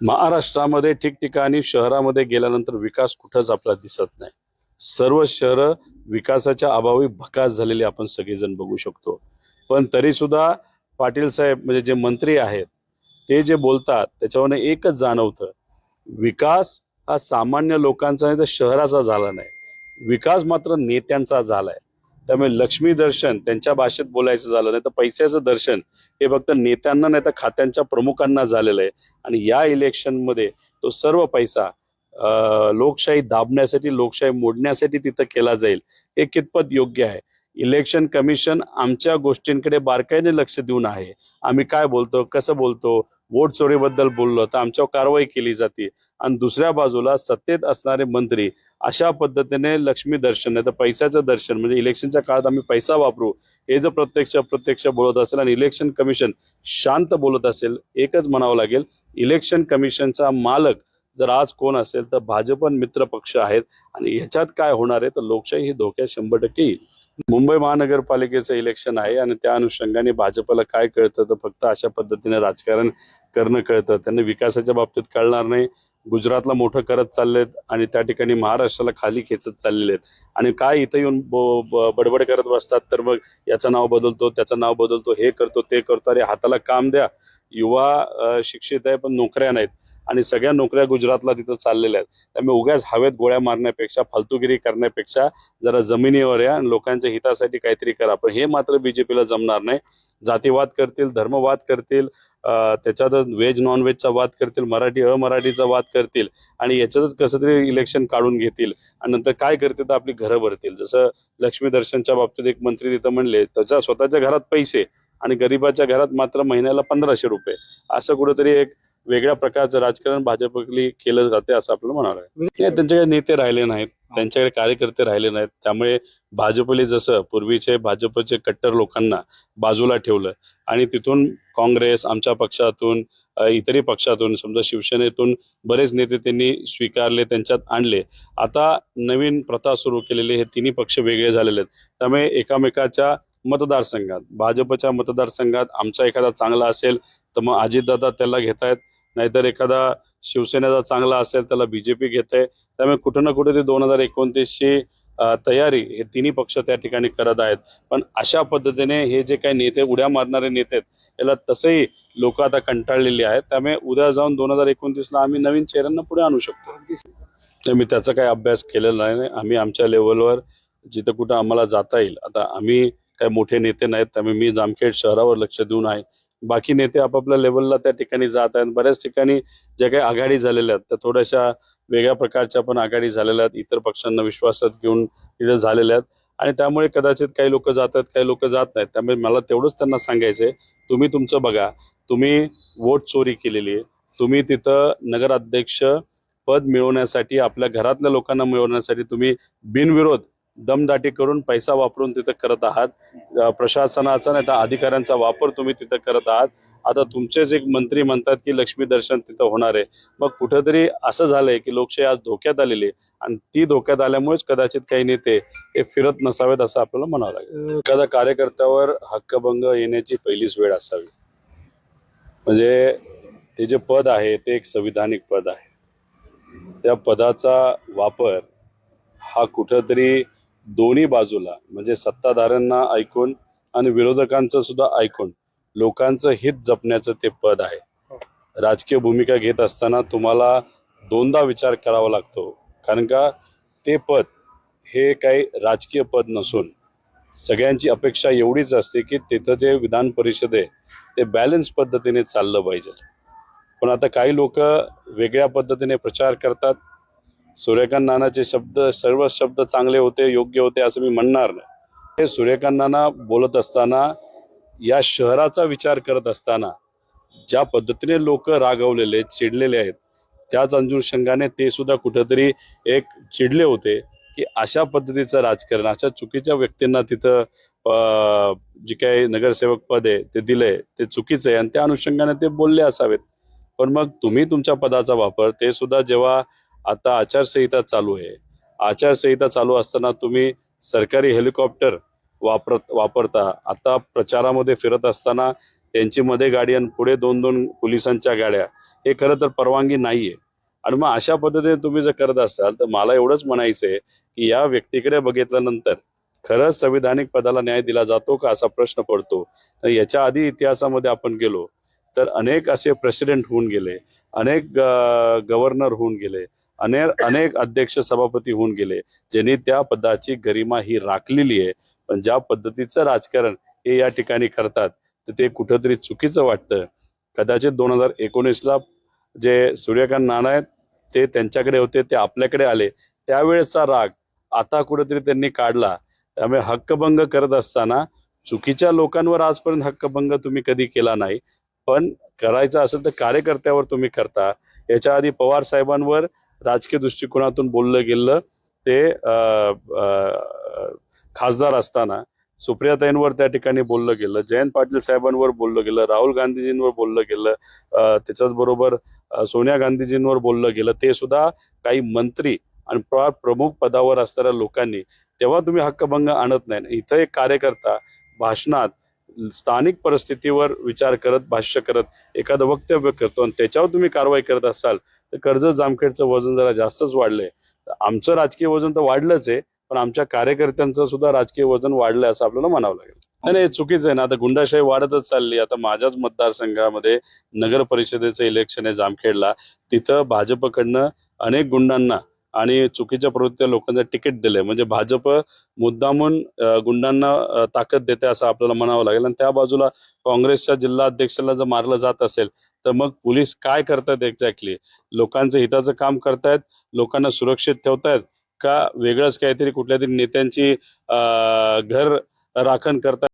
महाराष्ट्रामध्ये ठिकठिकाणी शहरामध्ये गेल्यानंतर विकास कुठंच आपला दिसत नाही. सर्व शहरं विकासाच्या अभावी भकास झालेली आपण सगळेजण बघू शकतो. पण तरी सुद्धा पाटील साहेब म्हणजे जे मंत्री आहेत ते जे बोलतात त्याच्यावरनं एकच जाणवतं, विकास हा सामान्य लोकांचा नाही तर शहराचा झाला नाही, विकास मात्र नेत्यांचा झालाय. त्यामुळे लक्ष्मी दर्शन त्यांच्या भाषेत बोलायचं झालं नाही तर पैशाचं दर्शन हे फक्त नेत्यांना नाही तर खात्यांच्या प्रमुखांना झालेलं आहे. आणि या इलेक्शनमध्ये तो सर्व पैसा लोकशाही दाबण्यासाठी, लोकशाही मोडण्यासाठी तिथं केला जाईल हे कितपत योग्य आहे? इलेक्शन कमिशन आमच्या गोष्टींकडे बारकाईने लक्ष देऊन आहे. आम्ही काय बोलतो, कसं बोलतो, वोट चोरीबद्दल बोललो तर आमच्यावर कारवाई केली जाते. आणि दुसऱ्या बाजूला सत्तेत असणारे मंत्री अशा पद्धतीने लक्ष्मी दर्शन नाही तर पैशाचं दर्शन म्हणजे इलेक्शनच्या काळात आम्ही पैसा वापरू हे जर प्रत्यक्ष बोलत असेल आणि इलेक्शन कमिशन शांत बोलत असेल, एकच म्हणावं लागेल, इलेक्शन कमिशनचा मालक जर आज कोण असेल तर भाजप मित्र पक्ष आहेत. आणि ह्याच्यात काय होणार आहे तर लोकशाही ही धोक्यात 100% येईल. मुंबई महानगरपालिकेचं इलेक्शन आहे आणि त्या अनुषंगाने भाजपला काय कळतं तर फक्त अशा पद्धतीने राजकारण करणं कळतं. त्यांना विकासाच्या बाबतीत कळणार नाही. गुजरातला मोठं करत चाललेत आणि त्या ठिकाणी महाराष्ट्राला खाली खेचत चाललेले आहेत. आणि काय इथं येऊन बडबड करत बसतात तर मग याचं नाव बदलतो, त्याचं नाव बदलतो, हे करतो, ते करतो. अरे हाताला काम द्या. युवा शिक्षित आहे पण नोकऱ्या नाहीत आणि सगळ्या नोकऱ्या गुजरातला तिथं चाललेल्या आहेत. त्यामुळे उगाच हवेत गोळ्या मारण्यापेक्षा, फालतूगिरी करण्यापेक्षा जरा जमिनीवर या आणि लोकांच्या हितासाठी काहीतरी करा. पण हे मात्र बीजेपीला जमणार नाही. जातीवाद करतील, धर्मवाद करतील, त्याच्यात व्हेज नॉन व्हेजचा वाद करतील, मराठी अमराठीचा वाद करतील आणि याच्यातच कसं तरी इलेक्शन काढून घेतील आणि नंतर काय करतील तर आपली घरं भरतील. जसं लक्ष्मी दर्शनच्या बाबतीत एक मंत्री तिथं म्हणले, त्याच्या स्वतःच्या घरात पैसे आणि गरीबाच्या घरात मात्र महिन्याला 1500 रुपये, असं कुठेतरी एक वेगळ्या प्रकारचं राजकारण भाजपकडे केलं जाते असं आपल्याला म्हणावं आहे. त्यांच्याकडे नेते राहिले नाहीत, त्यांच्याकडे कार्यकर्ते राहिले नाहीत. त्यामुळे भाजपले जसं पूर्वीचे भाजपचे कट्टर लोकांना बाजूला ठेवलं आणि तिथून काँग्रेस, आमच्या पक्षातून, इतरही पक्षातून, समजा शिवसेनेतून बरेच नेते त्यांनी स्वीकारले, त्यांच्यात आणले. आता नवीन प्रथा सुरू केलेली, हे तिन्ही पक्ष वेगळे झालेले आहेत. त्यामुळे एकामेकाच्या मतदारसंघात, भाजपच्या मतदारसंघात आमचा एखादा चांगला असेल तर मग अजितदादा त्याला घेतायत, नाहीतर एखादा शिवसेनेचा चांगला असेल त्याला बीजेपी घेत आहे. त्यामुळे कुठं ना कुठे ते 2029ची तयारी हे तिन्ही पक्ष त्या ठिकाणी करत आहेत. पण अशा पद्धतीने हे जे काही नेते, उड्या मारणारे नेते आहेत, याला तसंही लोक आता कंटाळलेली आहेत. त्यामुळे उद्या जाऊन 2029ला आम्ही नवीन चेहऱ्यांना पुढे आणू शकतो. मी त्याचा काही अभ्यास केलेला नाही. आम्ही आमच्या लेवलवर जिथं कुठं आम्हाला जाता येईल, आता आम्ही काही मोठे नेते नाहीत त्यामुळे मी जामखेड शहरावर लक्ष देऊन आहे. बाकी नेते आपापल्या लेवलला त्या ठिकाणी जात आहेत. बऱ्याच ठिकाणी ज्या काही आघाडी झालेल्या आहेत त्या थोड्याशा वेगळ्या प्रकारच्या पण आघाडी झालेल्या आहेत, इतर पक्षांना विश्वासात घेऊन तिथे झालेल्या आहेत. आणि त्यामुळे कदाचित काही लोक जात आहेत, काही लोक जात नाहीत. त्यामुळे मला तेवढंच त्यांना सांगायचंय, तुम्ही तुमचं बघा. तुम्ही वोट चोरी केलेली आहे. तुम्ही तिथं नगराध्यक्ष पद मिळवण्यासाठी, आपल्या घरातल्या लोकांना मिळवण्यासाठी तुम्ही बिनविरोध दमदाटी करून पैसा वापरून तिथं करत आहात. प्रशासनाचा नाही तर अधिकाऱ्यांचा वापर तुम्ही तिथं करत आहात. आता तुमचेच एक मंत्री म्हणतात की लक्ष्मी दर्शन तिथं होणार आहे. मग कुठेतरी असं झालंय की लोकशाही आज धोक्यात आलेली आहे आणि ती धोक्यात आल्यामुळेच कदाचित काही नेते हे फिरत नसावेत असं आपल्याला म्हणावं लागेल. एखाद्या कार्यकर्त्यावर हक्कभंग येण्याची पहिलीच वेळ असावी. म्हणजे ते जे पद आहे ते एक संविधानिक पद आहे. त्या पदाचा वापर हा कुठंतरी दोन्ही बाजूला म्हणजे सत्ताधाऱ्यांना ऐकून आणि विरोधकांचं सुद्धा ऐकून लोकांचं हित जपण्याचं ते पद आहे. राजकीय भूमिका घेत असताना तुम्हाला दोनदा विचार करावा लागतो, कारण का ते पद हे काही राजकीय पद नसून सगळ्यांची अपेक्षा एवढीच असते की तिथं जे विधान परिषद आहे ते बॅलन्स पद्धतीने चाललं पाहिजे. पण आता काही लोक वेगळ्या पद्धतीने प्रचार करतात. सूर्यकांत नानाचे शब्द, सर्व शब्द चांगले होते, योग्य होते असं मी म्हणणार नाही. हे सूर्यकांत नाना बोलत असताना, या शहराचा विचार करत असताना ज्या पद्धतीने लोक रागवलेले, चिडलेले आहेत, त्याच अनुषंगाने ते सुद्धा कुठेतरी एक चिडले होते की अशा पद्धतीचं राजकारण, अशा चुकीच्या व्यक्तींना तिथं जे काही नगरसेवक पद आहे ते दिलंय ते चुकीचं आहे आणि त्या अनुषंगाने ते बोलले असावेत. पण मग तुम्ही तुमच्या पदाचा वापर, ते सुद्धा जेव्हा आता आचारसंहिता चालू आहे, आचारसंहिता चालू असताना तुम्ही सरकारी हेलिकॉप्टर वापरता. आता प्रचारामध्ये फिरत असताना त्यांची मध्ये गाडी आणि पुढे 2-2 पोलिसांच्या गाड्या, हे खरं तर परवानगी नाहीये. आणि मग अशा पद्धतीने तुम्ही जर करत असाल तर मला एवढंच म्हणायचंय की या व्यक्तीकडे बघितल्यानंतर खरंच संविधानिक पदाला न्याय दिला जातो का असा प्रश्न पडतो. तर याच्या आधी इतिहासामध्ये आपण गेलो तर अनेक असे प्रेसिडेंट होऊन गेले, अनेक गव्हर्नर होऊन गेले, अनेक अध्यक्ष सभापती होऊन गेले, ज्यांनी त्या पदाची गरिमा ही राखलेली आहे. पण ज्या पद्धतीचं राजकारण हे या ठिकाणी करतात तर ते कुठंतरी चुकीचं वाटतं. कदाचित 2019ला जे सूर्यकांत नाना आहेत ते त्यांच्याकडे होते, ते आपल्याकडे आले, त्यावेळेसचा राग आता कुठेतरी त्यांनी काढला. त्यामुळे हक्कभंग करत असताना चुकीच्या लोकांवर आजपर्यंत हक्कभंग तुम्ही कधी केला नाही, पण करायचं असेल तर कार्यकर्त्यावर तुम्ही करता. याच्या आधी पवार साहेबांवर राजकीय दृष्टिकोनातून बोललं गेलं ते खासदार असताना, सुप्रियाताईंवर त्या ठिकाणी बोललं गेलं, जयंत पाटील साहेबांवर बोललं गेलं, राहुल गांधीजींवर बोललं गेलं, त्याच्याच बरोबर सोनिया गांधीजींवर बोललं गेलं, ते सुद्धा काही मंत्री आणि प्रमुख पदावर असणाऱ्या लोकांनी. तेव्हा तुम्ही हक्कभंग आणत नाही. इथं एक कार्यकर्ता भाषणात स्थानिक परिस्थितीवर विचार करत, भाष्य करत एखादं वक्तव्य करतो आणि त्याच्यावर तुम्ही कारवाई करत असाल तर कर्जत जामखेडचं वजन जरा जास्तच वाढलंय. आमचं राजकीय वजन तर वाढलंच आहे, पण आमच्या कार्यकर्त्यांचं सुद्धा राजकीय वजन वाढलंय असं आपल्याला म्हणावं लागेल. नाही, चुकीचं आहे ना. आता गुंडाशाही वाढतच चालली. आता माझ्याच मतदारसंघामध्ये नगर परिषदेचं इलेक्शन आहे जामखेडला, तिथं भाजपकडनं अनेक गुंडांना आणि चुकीच्या प्रवृत्तीच्या लोकांना तिकीट दिलंय. म्हणजे भाजप मुद्दामून गुंडांना ताकद देते असं आपल्याला म्हणावं लागेल. आणि त्या बाजूला काँग्रेसच्या जिल्हा अध्यक्षाला जर मारलं जात असेल तर मग पोलीस काय करतायत एक्झॅक्टली? लोकांचं हिताचं काम करतायत, लोकांना सुरक्षित ठेवतायत का वेगळंच काहीतरी कुठल्या तरी नेत्यांची घर राखण करतायत?